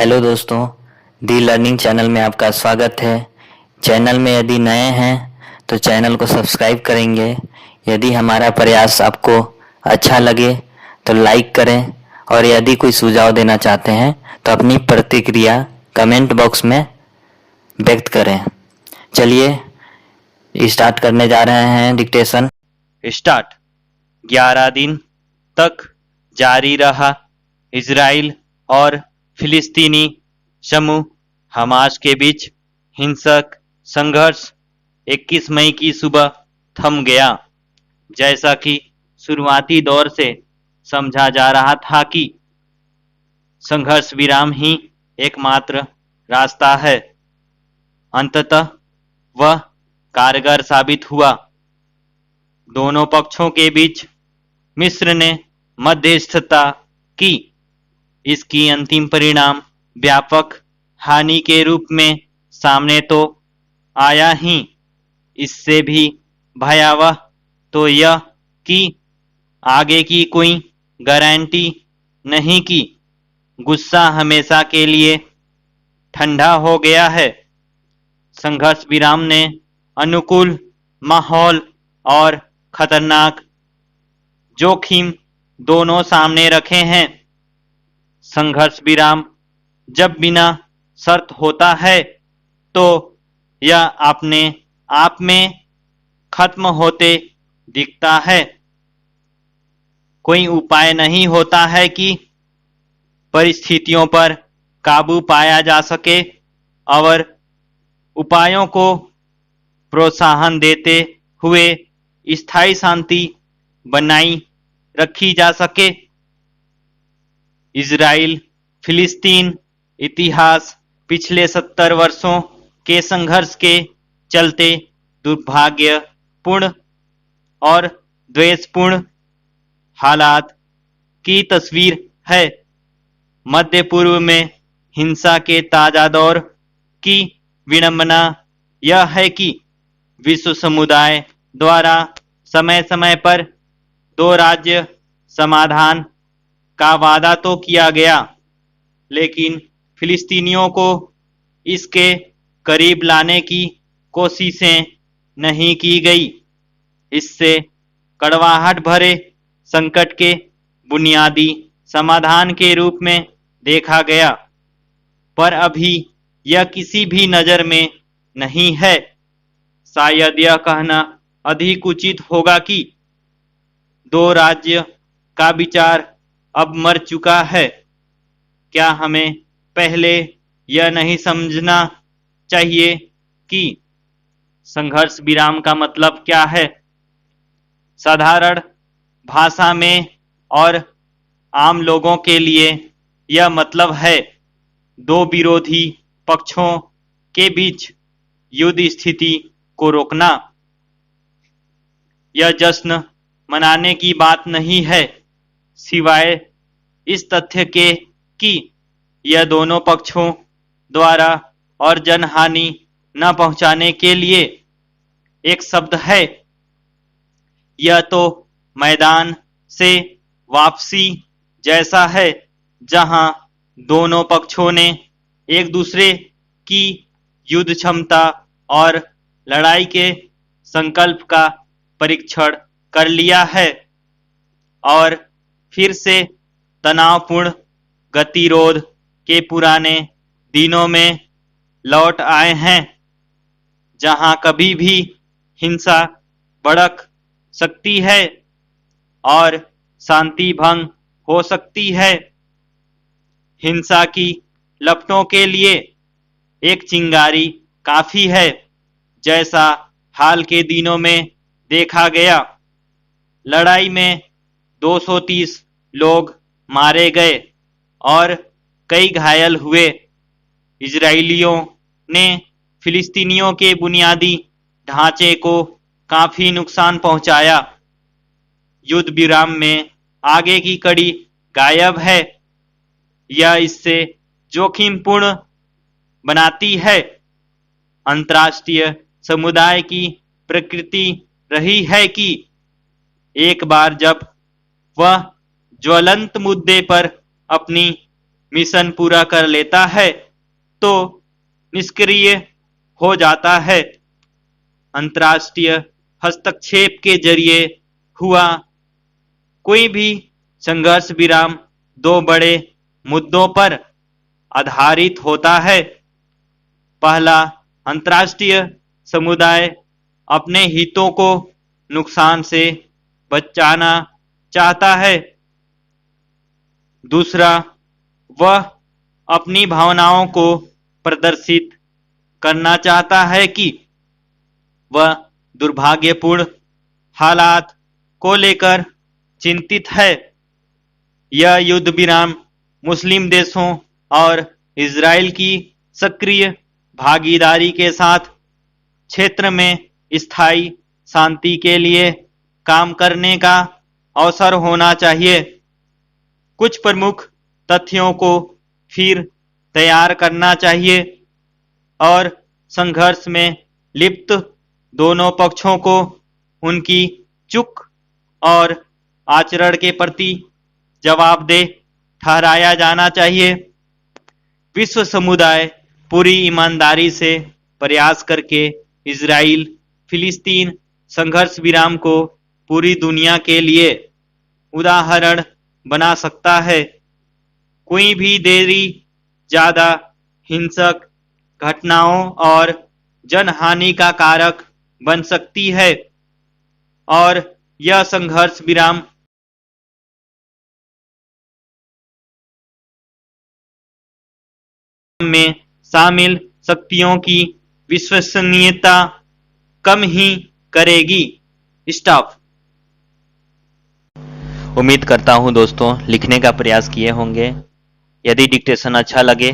Hello दोस्तों, दी learning channel में आपका स्वागत है। चैनल में यदि नए हैं तो चैनल को सब्सक्राइब करेंगे। यदि हमारा प्रयास आपको अच्छा लगे तो लाइक करें और यदि कोई सुझाव देना चाहते हैं तो अपनी प्रतिक्रिया कमेंट बॉक्स में व्यक्त करें। चलिए स्टार्ट करने जा रहे हैं डिक्टेशन। स्टार्ट। 11 दिन तक जारी रहा इजराइल और फिलिस्तीनी समूह हमास के बीच हिंसक संघर्ष 21 मई की सुबह थम गया। जैसा कि शुरुआती दौर से समझा जा रहा था कि संघर्ष विराम ही एकमात्र रास्ता है, अंततः वह कारगर साबित हुआ। दोनों पक्षों के बीच मिस्र ने मध्यस्थता की। इसकी अंतिम परिणाम व्यापक हानि के रूप में सामने तो आया ही, इससे भी भयावह तो यह कि आगे की कोई गारंटी नहीं कि गुस्सा हमेशा के लिए ठंडा हो गया है। संघर्ष विराम ने अनुकूल माहौल और खतरनाक जोखिम दोनों सामने रखे हैं। संघर्ष विराम जब बिना शर्त होता है तो यह अपने आप में खत्म होते दिखता है। कोई उपाय नहीं होता है कि परिस्थितियों पर काबू पाया जा सके और उपायों को प्रोत्साहन देते हुए स्थायी शांति बनाई रखी जा सके। इजराइल फिलिस्तीन इतिहास पिछले 70 वर्षों के संघर्ष के चलते दुर्भाग्यपूर्ण और द्वेषपूर्ण हालात की तस्वीर है। मध्य पूर्व में हिंसा के ताजा दौर की विडंबना यह है कि विश्व समुदाय द्वारा समय समय पर 2 राज्य समाधान का वादा तो किया गया, लेकिन फिलिस्तीनियों को इसके करीब लाने की कोशिशें नहीं की गई। इससे कड़वाहट भरे संकट के बुनियादी समाधान के रूप में देखा गया, पर अभी यह किसी भी नज़र में नहीं है। शायद यह कहना अधिक उचित होगा कि 2 राज्य का विचार अब मर चुका है। क्या हमें पहले यह नहीं समझना चाहिए कि संघर्ष विराम का मतलब क्या है? साधारण भाषा में और आम लोगों के लिए यह मतलब है 2 विरोधी पक्षों के बीच युद्ध स्थिति को रोकना। यह जश्न मनाने की बात नहीं है, सिवाय इस तथ्य के कि यह दोनों पक्षों द्वारा और जनहानि न पहुंचाने के लिए एक शब्द है। यह तो मैदान से वापसी जैसा है, जहां दोनों पक्षों ने एक दूसरे की युद्ध क्षमता और लड़ाई के संकल्प का परीक्षण कर लिया है और फिर से तनावपूर्ण गतिरोध के पुराने दिनों में लौट आए हैं, जहां कभी भी हिंसा भड़क सकती है और शांति भंग हो सकती है। हिंसा की लपटों के लिए एक चिंगारी काफी है, जैसा हाल के दिनों में देखा गया। लड़ाई में 230 लोग मारे गए और कई घायल हुए। इजरायलियों ने फिलिस्तीनियों के बुनियादी ढांचे को काफी नुकसान पहुंचाया। युद्ध विराम में आगे की कड़ी गायब है। यह इससे जोखिमपूर्ण बनाती है। अंतर्राष्ट्रीय समुदाय की प्रकृति रही है कि एक बार जब वह ज्वलंत मुद्दे पर अपनी मिशन पूरा कर लेता है तो निष्क्रिय हो जाता है। अंतर्राष्ट्रीय हस्तक्षेप के जरिए हुआ कोई भी संघर्ष विराम दो बड़े मुद्दों पर आधारित होता है। पहला, अंतर्राष्ट्रीय समुदाय अपने हितों को नुकसान से बचाना चाहता है। दूसरा, वह अपनी भावनाओं को प्रदर्शित करना चाहता है कि वह दुर्भाग्यपूर्ण हालात को लेकर चिंतित है। यह युद्ध विराम मुस्लिम देशों और इजराइल की सक्रिय भागीदारी के साथ क्षेत्र में स्थायी शांति के लिए काम करने का अवसर होना चाहिए। कुछ प्रमुख तथ्यों को फिर तैयार करना चाहिए और संघर्ष में लिप्त दोनों पक्षों को उनकी चूक और आचरण के प्रति जवाबदेह ठहराया जाना चाहिए। विश्व समुदाय पूरी ईमानदारी से प्रयास करके इजराइल फिलिस्तीन संघर्ष विराम को पूरी दुनिया के लिए उदाहरण बना सकता है। कोई भी देरी ज्यादा हिंसक घटनाओं और जनहानि का कारक बन सकती है और यह संघर्ष विराम में शामिल शक्तियों की विश्वसनीयता कम ही करेगी। स्टॉप। उम्मीद करता हूँ दोस्तों लिखने का प्रयास किए होंगे। यदि डिक्टेशन अच्छा लगे